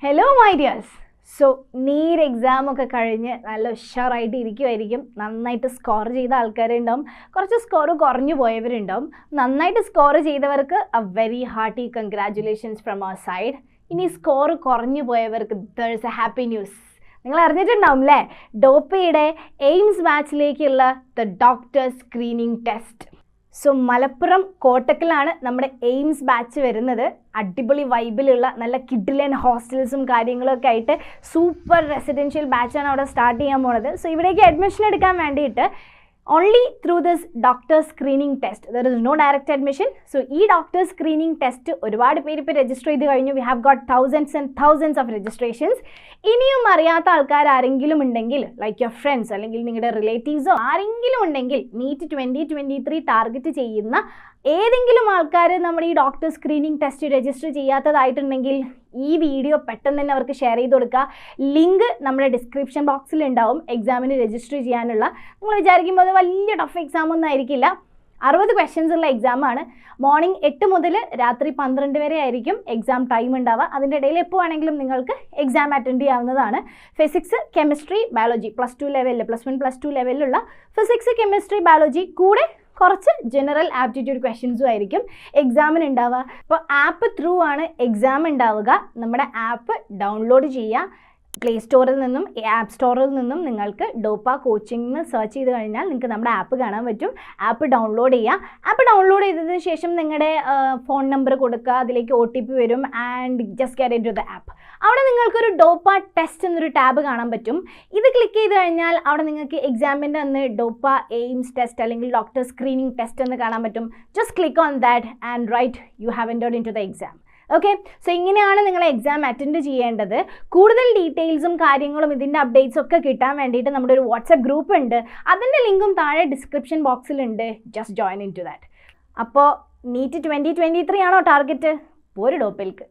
Hello my dears. So NEET exam ഒക്കെ കഴിഞ്ഞ് നല്ല ഉഷാറായിട്ട് ഇരിക്കുമായിരിക്കും. നന്നായിട്ട് സ്കോർ ചെയ്ത ആൾക്കാരുണ്ടാവും, കുറച്ച് സ്കോർ കുറഞ്ഞു പോയവരുണ്ടാവും. നന്നായിട്ട് സ്കോർ ചെയ്തവർക്ക് a very hearty congratulations from our side. ഇനി സ്കോർ കുറഞ്ഞു പോയവർക്ക് there is a happy news. നിങ്ങൾ അറിഞ്ഞിട്ടുണ്ടാവും അല്ലേ, ഡോപ്പയുടെ എയിംസ് ബാച്ചിലേക്കുള്ള the doctor screening test. So Malappuram കോട്ടക്കലാണ് നമ്മുടെ എയിംസ് ബാച്ച് വരുന്നത്. അടിപൊളി വൈബിലുള്ള നല്ല കിഡിലൻ ഹോസ്റ്റൽസും കാര്യങ്ങളൊക്കെ ആയിട്ട് സൂപ്പർ റെസിഡൻഷ്യൽ ബാച്ചാണ് അവിടെ സ്റ്റാർട്ട് ചെയ്യാൻ പോണത്. സോ ഇവിടേക്ക് അഡ്മിഷൻ എടുക്കാൻ വേണ്ടിയിട്ട് only through this doctor screening test. There is no direct admission. So ee doctor screening test ഒരുപാട് പേര് ഇപ്പോൾ രജിസ്റ്റർ ചെയ്ത് കഴിഞ്ഞു. We have got thousands and thousands of registrations. ഇനിയും അറിയാത്ത ആൾക്കാർ ആരെങ്കിലും ഉണ്ടെങ്കിൽ, ലൈക്ക് യുവർ ഫ്രണ്ട്സ് അല്ലെങ്കിൽ നിങ്ങളുടെ റിലേറ്റീവ്സോ ആരെങ്കിലും ഉണ്ടെങ്കിൽ, നീറ്റ് 2023 ടാർഗറ്റ് ചെയ്യുന്ന ഏതെങ്കിലും ആൾക്കാർ നമ്മുടെ ഈ ഡോക്ടർ സ്ക്രീനിങ് ടെസ്റ്റ് രജിസ്റ്റർ ചെയ്യാത്തതായിട്ടുണ്ടെങ്കിൽ ഈ വീഡിയോ പെട്ടെന്ന് തന്നെ അവർക്ക് ഷെയർ ചെയ്ത് കൊടുക്കുക. ലിങ്ക് നമ്മുടെ ഡിസ്ക്രിപ്ഷൻ ബോക്സിൽ ഉണ്ടാവും എക്സാമിന് രജിസ്റ്റർ ചെയ്യാനുള്ള. നിങ്ങൾ വിചാരിക്കുമ്പോൾ അത് വലിയ ടഫ് എക്സാം ഒന്നും ആയിരിക്കില്ല. 60 ക്വസ്റ്റ്യൻസ് ഉള്ള എക്സാമാണ്. മോർണിംഗ് 8 മുതൽ രാത്രി 12 വരെ ആയിരിക്കും എക്സാം ടൈം ഉണ്ടാവുക. അതിൻ്റെ ഇടയിൽ എപ്പോൾ വേണമെങ്കിലും നിങ്ങൾക്ക് എക്സാം അറ്റൻഡ് ചെയ്യാവുന്നതാണ്. ഫിസിക്സ്, കെമിസ്ട്രി, ബയോളജി +2 ലെവലിൽ, +1 +2 ലെവലിലുള്ള ഫിസിക്സ്, കെമിസ്ട്രി, ബയോളജി കൂടെ കുറച്ച് ജനറൽ ആപ്റ്റിറ്റ്യൂഡ് ക്വസ്റ്റ്യൻസും ആയിരിക്കും എക്സാമിന് ഉണ്ടാവുക. അപ്പോൾ ആപ്പ് ത്രൂ ആണ് എക്സാം ഉണ്ടാവുക. നമ്മുടെ ആപ്പ് ഡൗൺലോഡ് ചെയ്യുക. പ്ലേ സ്റ്റോറിൽ നിന്നും ആപ്പ് സ്റ്റോറിൽ നിന്നും നിങ്ങൾക്ക് ഡോപ്പ കോച്ചിങ് സെർച്ച് ചെയ്ത് കഴിഞ്ഞാൽ നിങ്ങൾക്ക് നമ്മുടെ ആപ്പ് കാണാൻ പറ്റും. ആപ്പ് ഡൗൺലോഡ് ചെയ്യുക. ആപ്പ് ഡൗൺലോഡ് ചെയ്തതിന് ശേഷം നിങ്ങളുടെ ഫോൺ നമ്പർ കൊടുക്കുക, അതിലേക്ക് OTP വരും. And just get into the app. അവിടെ നിങ്ങൾക്കൊരു ഡോപ്പ ടെസ്റ്റ് എന്നൊരു ടാബ് കാണാൻ പറ്റും. ഇത് ക്ലിക്ക് ചെയ്ത് കഴിഞ്ഞാൽ അവിടെ നിങ്ങൾക്ക് എക്സാമിൻ്റെ അന്ന് ഡോപ്പ എയിംസ് ടെസ്റ്റ് അല്ലെങ്കിൽ ഡോക്ടർ സ്ക്രീനിങ് ടെസ്റ്റ് എന്ന് കാണാൻ പറ്റും. Just click on that and right you have entered into the exam. Okay, so ഇങ്ങനെയാണ് നിങ്ങൾ എക്സാം അറ്റൻഡ് ചെയ്യേണ്ടത്. കൂടുതൽ ഡീറ്റെയിൽസും കാര്യങ്ങളും ഇതിൻ്റെ അപ്ഡേറ്റ്സും ഒക്കെ കിട്ടാൻ വേണ്ടിയിട്ട് നമ്മുടെ ഒരു വാട്സപ്പ് ഗ്രൂപ്പ് ഉണ്ട്. അതിൻ്റെ ലിങ്കും താഴെ ഡിസ്ക്രിപ്ഷൻ ബോക്സിലുണ്ട്. Just join in to that. അപ്പോൾ നീറ്റ് 2023 ആണോ ടാർഗറ്റ്? പോര് ഡോപ്പയിലേക്ക്.